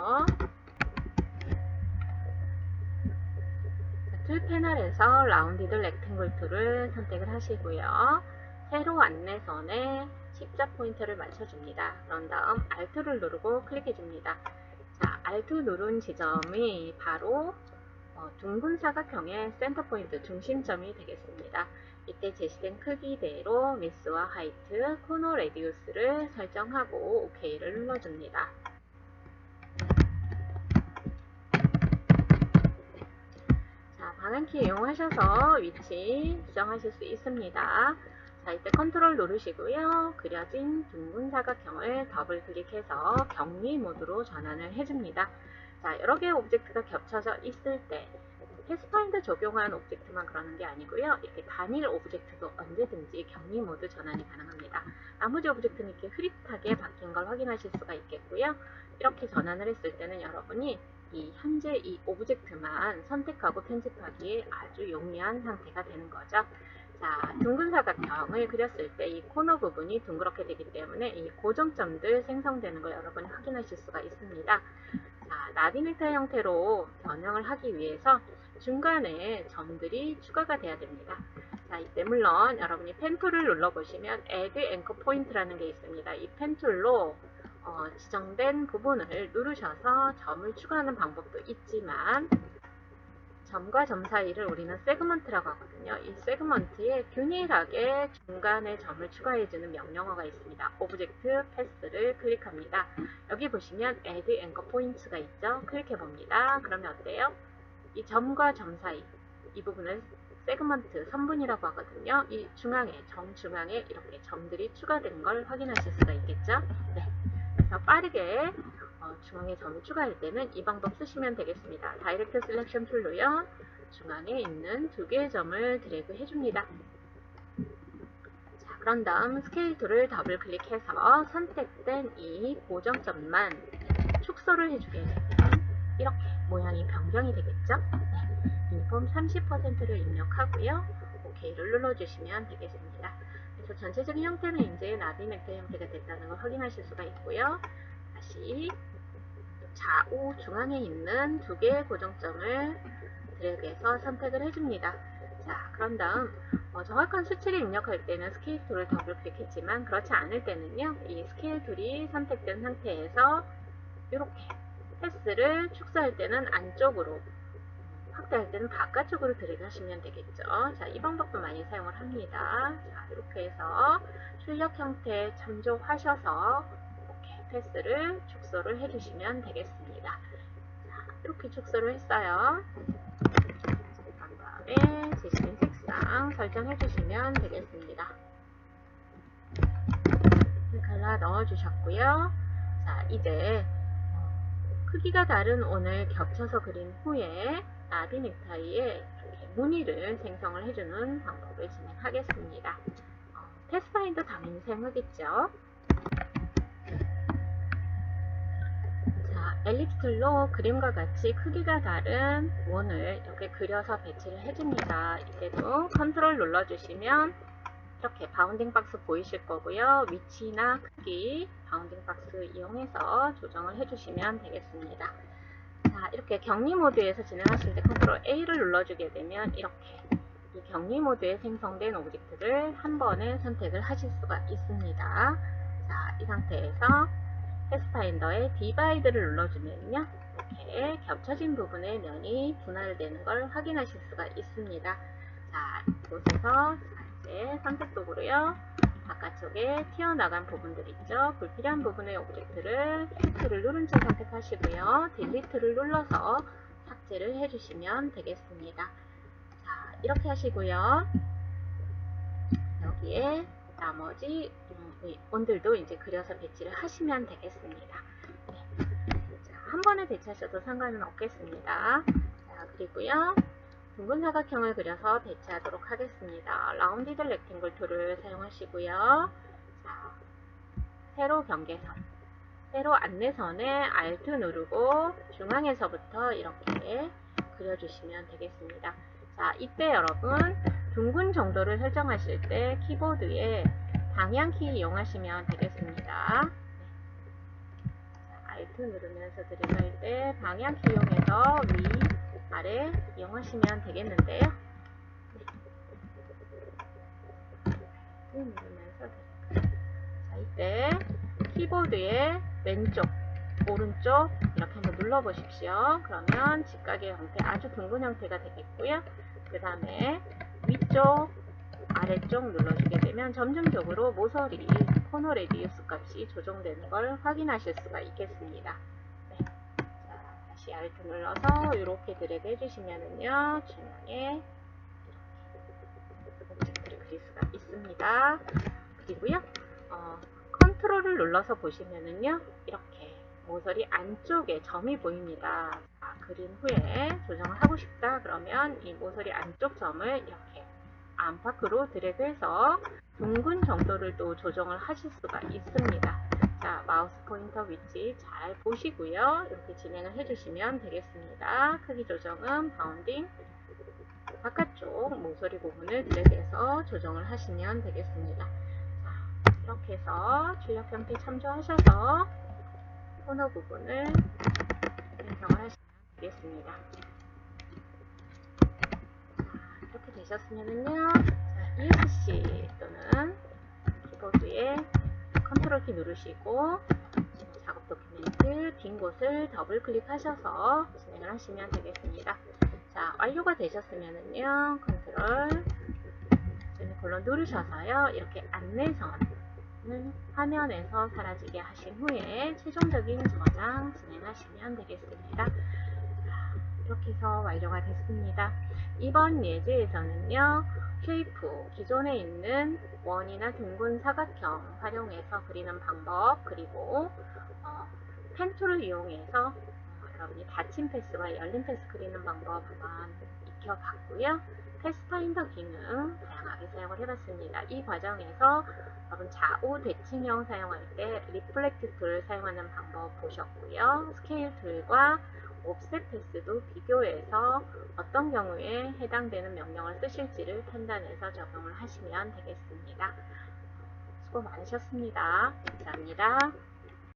툴 패널에서 라운디드 렉탱글 툴을 선택을 하시고요. 세로 안내선에 십자 포인터를 맞춰줍니다. 그런 다음 Alt를 누르고 클릭해 줍니다. 자, Alt 누른 지점이 바로 둥근 사각형의 센터 포인트 중심점이 되겠습니다. 이때 제시된 크기대로 위스와 하이트, 코너 레디우스를 설정하고 OK를 눌러줍니다. 자, 방향키 이용하셔서 위치 수정하실 수 있습니다. 자, 이때 컨트롤 누르시고요. 그려진 둥근 사각형을 더블 클릭해서 격리 모드로 전환을 해줍니다. 자, 여러 개의 오브젝트가 겹쳐져 있을 때 패스파인더 적용한 오브젝트만 그러는 게 아니고요. 이렇게 단일 오브젝트도 언제든지 격리 모드 전환이 가능합니다. 나머지 오브젝트는 이렇게 흐릿하게 바뀐 걸 확인하실 수가 있겠고요. 이렇게 전환을 했을 때는 여러분이 현재 이 오브젝트만 선택하고 편집하기에 아주 용이한 상태가 되는 거죠. 자, 둥근 사각형을 그렸을 때 이 코너 부분이 둥그렇게 되기 때문에 이 고정점들 생성되는 걸 여러분이 확인하실 수가 있습니다. 자, 나비 넥타이 형태로 변형을 하기 위해서 중간에 점들이 추가가 돼야 됩니다. 자, 이때 물론 여러분이 펜툴을 눌러보시면 Add Anchor Point라는 게 있습니다. 이 펜툴로 지정된 부분을 누르셔서 점을 추가하는 방법도 있지만 점과 점 사이를 우리는 세그먼트라고 하거든요. 이 세그먼트에 균일하게 중간에 점을 추가해주는 명령어가 있습니다. 오브젝트 패스를 클릭합니다. 여기 보시면 Add Anchor Points가 있죠. 클릭해봅니다. 그러면 어때요? 이 점과 점 사이, 이 부분을 세그먼트, 선분이라고 하거든요. 이 중앙에, 정중앙에 이렇게 점들이 추가된 걸 확인하실 수가 있겠죠. 네. 그래서 빠르게 중앙에 점을 추가할 때는 이 방법 쓰시면 되겠습니다. 다이렉트 셀렉션 툴로요. 중앙에 있는 두 개의 점을 드래그 해줍니다. 자, 그런 다음 스케일 툴을 더블 클릭해서 선택된 이 고정점만 축소를 해주게 되면 이렇게 모양이 변경이 되겠죠. 네. 인폼 30%를 입력하고요. OK를 눌러주시면 되겠습니다. 그래서 전체적인 형태는 이제 나비 넥타이 형태가 됐다는 걸 확인하실 수가 있고요. 다시 좌우 중앙에 있는 두 개의 고정점을 드래그해서 선택을 해줍니다. 자, 그런 다음 정확한 수치를 입력할 때는 스케일 툴을 더블 클릭했지만 그렇지 않을 때는요. 이 스케일 툴이 선택된 상태에서 이렇게 패스를 축소할 때는 안쪽으로, 확대할 때는 바깥쪽으로 드래그 하시면 되겠죠. 자, 이 방법도 많이 사용을 합니다. 자, 이렇게 해서 출력 형태 참조하셔서 이렇게 패스를 축소를 해주시면 되겠습니다. 자, 이렇게 축소를 했어요. 그 다음에 제시된 색상 설정해 주시면 되겠습니다. 컬러 넣어주셨고요. 자, 이제 크기가 다른 원을 겹쳐서 그린 후에 나비 넥타이에 무늬를 생성을 해주는 방법을 진행하겠습니다. 패스파인더 당연히 사용하겠죠. 자, 엘립스 툴로 그림과 같이 크기가 다른 원을 이렇게 그려서 배치를 해줍니다. 이때도 컨트롤 눌러주시면 이렇게 바운딩 박스 보이실 거고요. 위치나 크기 바운딩 박스 이용해서 조정을 해주시면 되겠습니다. 자, 이렇게 격리 모드에서 진행하실 때 컨트롤 A를 눌러주게 되면 이렇게 이 격리 모드에 생성된 오브젝트를 한 번에 선택을 하실 수가 있습니다. 자, 이 상태에서 패스파인더에 디바이드를 눌러주면요, 이렇게 겹쳐진 부분의 면이 분할되는 걸 확인하실 수가 있습니다. 자, 이곳에서 이제 선택 도구로요, 바깥쪽에 튀어나간 부분들 있죠. 불필요한 부분의 오브젝트를 Shift를 누른 채 선택하시고요. 딜리트를 눌러서 삭제를 해주시면 되겠습니다. 자, 이렇게 하시고요. 여기에 나머지 원들도 이제 그려서 배치를 하시면 되겠습니다. 네. 자, 한 번에 배치하셔도 상관은 없겠습니다. 자, 그리고요, 둥근 사각형을 그려서 배치하도록 하겠습니다. 라운디드 렉탱글 툴을 사용하시고요. 자, 세로 경계선, 세로 안내선에 Alt 누르고 중앙에서부터 이렇게 그려주시면 되겠습니다. 자, 이때 여러분 둥근 정도를 설정하실 때 키보드에 방향키 이용하시면 되겠습니다. 네. 자, Alt 누르면서 드래그할 때 방향키 이용해서 위, 아래 이용하시면 되겠는데요. 네. 누르면서 드래그. 자, 이때 키보드의 왼쪽, 오른쪽 이렇게 한번 눌러 보십시오. 그러면 직각의 형태, 아주 둥근 형태가 되겠고요. 그 다음에 위쪽, 아래쪽 눌러주게 되면 점진적으로 모서리 코너 레디우스 값이 조정되는 걸 확인하실 수가 있겠습니다. 네. 자, 다시 Alt 눌러서 이렇게 드래그 해주시면은요, 중앙에 이렇게 오브젝트를 그릴 수가 있습니다. 그리고요, 컨트롤을 눌러서 보시면은요, 이렇게 모서리 안쪽에 점이 보입니다. 자, 그린 후에 조정을 하고 싶다 그러면 이 모서리 안쪽 점을 이렇게 안팎으로 드래그해서 둥근 정도를 또 조정을 하실 수가 있습니다. 자, 마우스 포인터 위치 잘 보시고요, 이렇게 진행을 해주시면 되겠습니다. 크기 조정은 바운딩 바깥쪽 모서리 부분을 드래그해서 조정을 하시면 되겠습니다. 자, 이렇게 해서 출력 형태 참조하셔서 코너 부분을 생성을 하시면 되겠습니다. 이렇게 되셨으면은요, 자, ESC 또는 키보드에 컨트롤 키 누르시고 작업 도큐멘트 빈 곳을 더블 클릭하셔서 진행을 하시면 되겠습니다. 자, 완료가 되셨으면은요, 컨트롤 세미콜론 누르셔서요, 이렇게 안내선을 화면에서 사라지게 하신 후에 최종적인 저장 진행하시면 되겠습니다. 이렇게 해서 완료가 됐습니다. 이번 예제에서는요, 쉐이프, 기존에 있는 원이나 둥근 사각형 활용해서 그리는 방법, 그리고 펜 툴을 이용해서 여러분이 닫힌 패스와 열린 패스 그리는 방법 한번 익혀봤고요. 패스파인더 기능 다양하게 사용을 해봤습니다. 이 과정에서 여러분 좌우 대칭형 사용할 때 리플렉트 툴을 사용하는 방법 보셨고요. 스케일 툴과 옵셋 패스도 비교해서 어떤 경우에 해당되는 명령을 쓰실지를 판단해서 적용을 하시면 되겠습니다. 수고 많으셨습니다. 감사합니다.